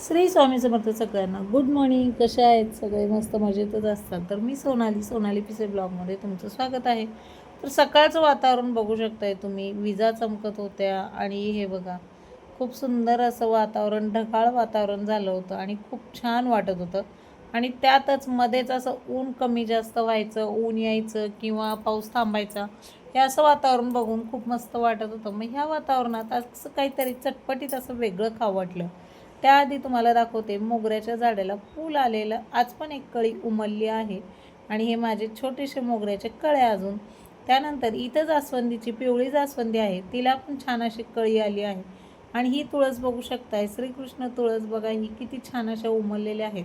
श्री स्वामी समर्थ सगळ्यांना good morning. कशा आहेत सगळे? मस्त मजेतच असतात. तर मी सोनाली पिसे ब्लॉगमध्ये तुमचं स्वागत आहे. तर सकाळचं वातावरण बघू शकताय तुम्ही, विजा चमकत होत्या आणि हे बघा खूप सुंदर असं वातावरण, ढगाळ वातावरण झालं होतं आणि खूप छान वाटत होतं. आणि त्यातच मध्येच असं ऊन कमी जास्त व्हायचं, ऊन यायचं किंवा पाऊस थांबायचा, हे असं वातावरण बघून खूप मस्त वाटत होतं. मग ह्या वातावरणात असं काहीतरी चटपटीत असं वेगळं खावं वाटलं. त्याआधी तुम्हाला दाखवते, मोगऱ्याच्या झाडाला फूल आलेलं आज पण एक कळी उमलली आहे आणि हे माझे छोटेसे मोगऱ्याचे कळे अजून. त्यानंतर इथं जास्वंदीची पिवळी जास्वंदी आहे, तिला पण छान अशी कळी आली आहे. आणि ही तुळस बघू शकताय, श्रीकृष्ण तुळस बघा, ही किती छान अशा उमललेल्या आहेत.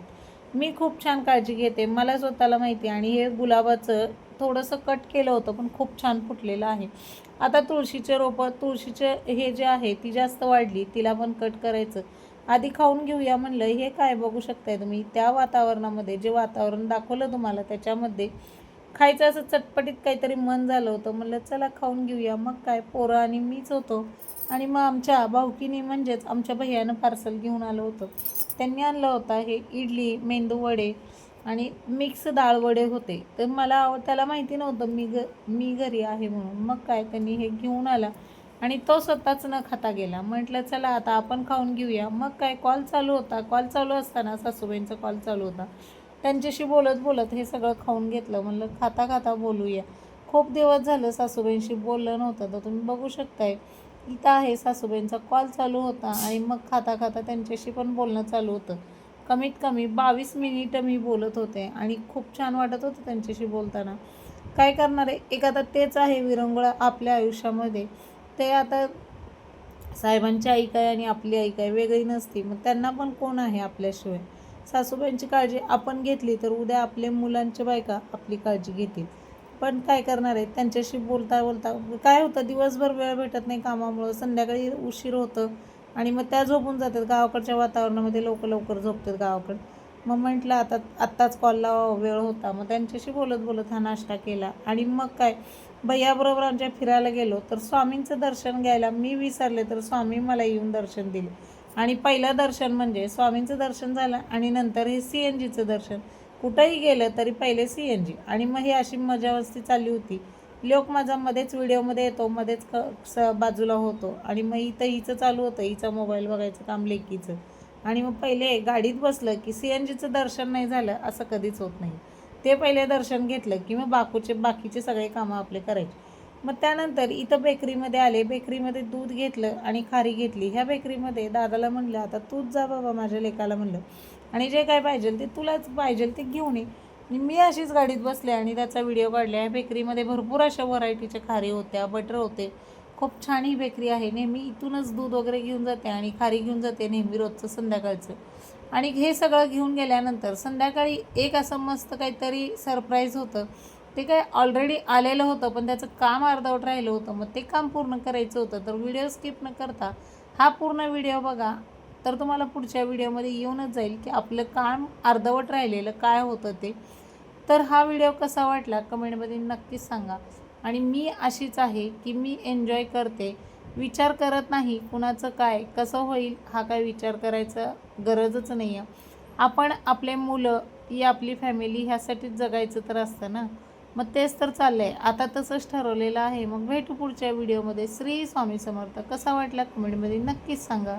मी खूप छान काळजी घेते, मला स्वतःला माहिती. आणि हे गुलाबाचं थोडंसं कट केलं होतं पण खूप छान फुटलेलं आहे. आता तुळशीचे रोपं, तुळशीचे हे जे आहे ती जास्त वाढली, तिला पण कट करायचं. आधी खाऊन घेऊया म्हणलं. हे काय बघू शकताय तुम्ही, त्या वातावरणामध्ये जे वातावरण दाखवलं तुम्हाला त्याच्यामध्ये खायचं असं चटपटीत काहीतरी मन झालं होतं. म्हणलं चला खाऊन घेऊया. मग काय, पोरं आणि मीच होतो. आणि मग आमच्या भाऊकीने म्हणजेच आमच्या भैयानं पार्सल घेऊन आलं होतं. त्यांनी आणलं होतं हे इडली, मेंदू वडे आणि मिक्स डाळ वडे होते. तर त्याला माहिती नव्हतं मी घरी आहे म्हणून. मग काय, त्यांनी हे घेऊन आला आणि तो स्वतःच न खाता गेला. म्हटलं चला आता आपण खाऊन घेऊया. मग काय, कॉल चालू होता. कॉल चालू असताना सासूबाईंचा कॉल चालू होता. त्यांच्याशी बोलत बोलत हे सगळं खाऊन घेतलं. म्हणलं खाता खाता बोलूया. खूप दिवस झालं सासूबाईंशी बोललं नव्हतं. तर तुम्ही बघू शकताय, इथं आहे सासूबाईंचा कॉल चालू होता आणि मग खाता खाता त्यांच्याशी पण बोलणं चालू होतं. कमीत कमी 22 मिनिटं मी बोलत होते आणि खूप छान वाटत होतं त्यांच्याशी बोलताना. काय करणार आहे, एक आता तेच आहे विरंगुळा आपल्या आयुष्यामध्ये. ते आता साहेबांची आई काय आणि आपली आई काय वेगळी नसती. मग त्यांना पण कोण आहे आपल्याशिवाय. सासूबाईंची काळजी आपण घेतली तर उद्या आपल्या मुलांच्या बायका आपली काळजी घेतील. पण काय करणार आहे, त्यांच्याशी बोलता बोलता काय होतं, दिवसभर वेळ भेटत नाही कामामुळं, संध्याकाळी उशीर होतं आणि मग त्या झोपून जातात. गावाकडच्या वातावरणामध्ये लवकर झोपतात गावाकडं. मग म्हटलं आत्ताच कॉल लावा, वेळ होता. मग त्यांच्याशी बोलत बोलत हा नाश्ता केला आणि मग काय, भैयाबरोबर आमच्या फिरायला गेलो. तर स्वामींचं दर्शन घ्यायला मी विसरले, तर स्वामी मला येऊन दर्शन दिले. आणि पहिलं दर्शन म्हणजे स्वामींचं दर्शन झालं आणि नंतर हे CNGचं दर्शन. कुठंही गेलं तरी पहिले CNG. आणि मग ही अशी मजामस्ती चालली होती. लोक माझा मध्येच व्हिडिओमध्ये येतो, मध्येच बाजूला होतो आणि मग इथं हिचं चालू होतं, हिचा मोबाईल बघायचं काम, लेकीचं. आणि मग पहिले गाडीत बसलं की CNGचं दर्शन नाही झालं असं कधीच होत नाही. ते पहिले दर्शन घेतलं की मग बाकीचे सगळे कामं आपले करायचे. मग त्यानंतर इथं बेकरीमध्ये आले. बेकरीमध्ये दूध घेतलं आणि खारी घेतली. ह्या बेकरीमध्ये दादाला म्हणलं, आता तूच जा बाबा माझ्या लेकाला म्हणलं, आणि जे काय पाहिजे ते तुलाच पाहिजे ते घेऊन ये. मी अशीच गाडीत बसले आणि त्याचा व्हिडिओ काढला. ह्या बेकरीमध्ये भरपूर अशा व्हरायटीच्या खारी होत्या, बटर होते. खूप छान ही बेकरी आहे. नेहमी इथूनच दूध वगैरे घेऊन जाते आणि खारी घेऊन जाते नेहमी रोजचं संध्याकाळचं. आणि हे सगळं घेऊन गेल्यानंतर संध्याकाळी एक असं मस्त काहीतरी सरप्राईज होतं. ते काय ऑलरेडी आलेलं होतं पण त्याचं काम अर्धवट राहिलं होतं. मग ते काम पूर्ण करायचं होतं. तर व्हिडिओ स्किप न करता हा पूर्ण व्हिडिओ बघा, तर तुम्हाला पुढच्या व्हिडिओमध्ये येऊनच जाईल की आपलं काम अर्धवट राहिलेलं काय होतं ते. तर हा व्हिडिओ कसा वाटला कमेंटमध्ये नक्कीच सांगा. आणि मी अशीच आहे की मी एन्जॉय करते, विचार करत नाही कुणाचं काय कसं होईल, हा काय विचार करायचा गरजच नाही आहे. आपण आपले मुलं, ही आपली फॅमिली ह्यासाठीच जगायचं तर असतं ना. मग तेच तर चाललं आहे, आता तसंच ठरवलेलं आहे. मग भेटू पुढच्या व्हिडिओमध्ये. श्री स्वामी समर्थ. कसा वाटला कमेंटमध्ये नक्कीच सांगा.